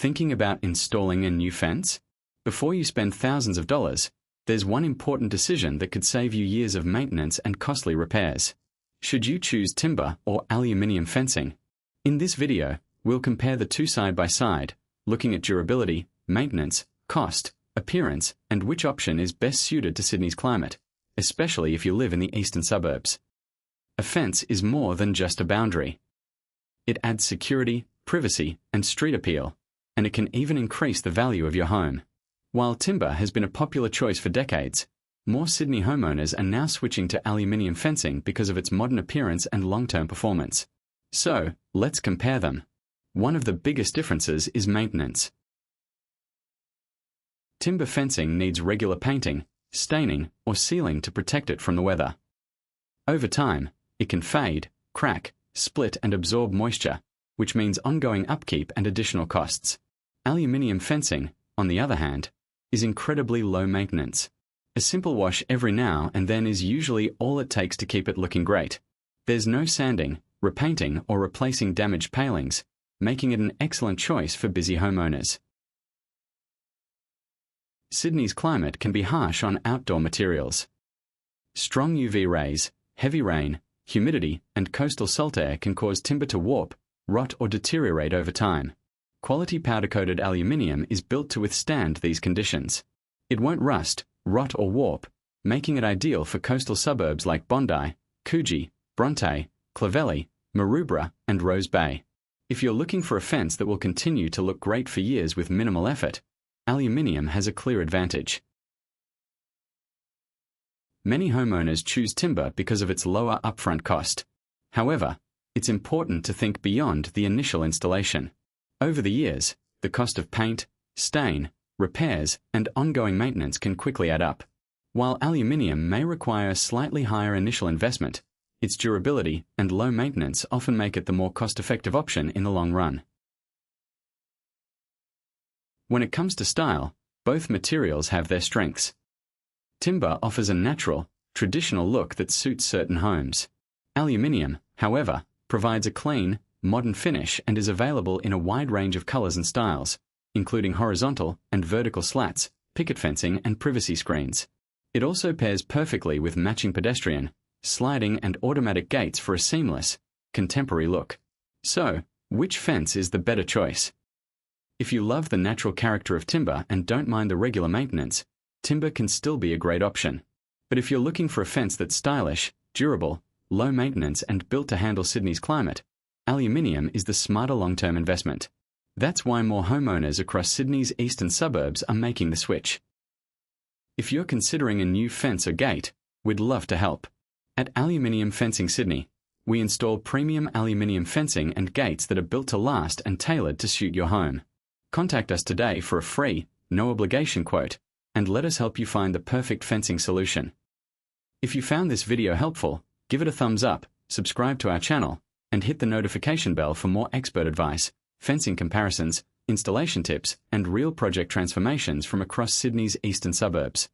Thinking about installing a new fence? Before you spend thousands of dollars, there's one important decision that could save you years of maintenance and costly repairs. Should you choose timber or aluminium fencing? In this video, we'll compare the two side by side, looking at durability, maintenance, cost, appearance, and which option is best suited to Sydney's climate, especially if you live in the eastern suburbs. A fence is more than just a boundary. It adds security, privacy, and street appeal, and it can even increase the value of your home. While timber has been a popular choice for decades, more Sydney homeowners are now switching to aluminium fencing because of its modern appearance and long-term performance. So, let's compare them. One of the biggest differences is maintenance. Timber fencing needs regular painting, staining, or sealing to protect it from the weather. Over time, it can fade, crack, split, and absorb moisture, which means ongoing upkeep and additional costs. Aluminium fencing, on the other hand, is incredibly low maintenance. A simple wash every now and then is usually all it takes to keep it looking great. There's no sanding, repainting, or replacing damaged palings, making it an excellent choice for busy homeowners. Sydney's climate can be harsh on outdoor materials. Strong UV rays, heavy rain, humidity, and coastal salt air can cause timber to warp, rot, or deteriorate over time. Quality powder-coated aluminium is built to withstand these conditions. It won't rust, rot, or warp, making it ideal for coastal suburbs like Bondi, Coogee, Bronte, Clovelly, Maroubra, and Rose Bay. If you're looking for a fence that will continue to look great for years with minimal effort, aluminium has a clear advantage. Many homeowners choose timber because of its lower upfront cost. However, it's important to think beyond the initial installation. Over the years, the cost of paint, stain, repairs, and ongoing maintenance can quickly add up. While aluminium may require a slightly higher initial investment, its durability and low maintenance often make it the more cost-effective option in the long run. When it comes to style, both materials have their strengths. Timber offers a natural, traditional look that suits certain homes. Aluminium, however, provides a clean, modern finish and is available in a wide range of colors and styles, including horizontal and vertical slats, picket fencing, and privacy screens. It also pairs perfectly with matching pedestrian, sliding, and automatic gates for a seamless, contemporary look. So, which fence is the better choice? If you love the natural character of timber and don't mind the regular maintenance, timber can still be a great option. But if you're looking for a fence that's stylish, durable, low maintenance, and built to handle Sydney's climate, aluminium is the smarter long-term investment. That's why more homeowners across Sydney's eastern suburbs are making the switch. If you're considering a new fence or gate, we'd love to help. At Aluminium Fencing Sydney, we install premium aluminium fencing and gates that are built to last and tailored to suit your home. Contact us today for a free, no-obligation quote, and let us help you find the perfect fencing solution. If you found this video helpful, give it a thumbs up, subscribe to our channel, and hit the notification bell for more expert advice, fencing comparisons, installation tips, and real project transformations from across Sydney's eastern suburbs.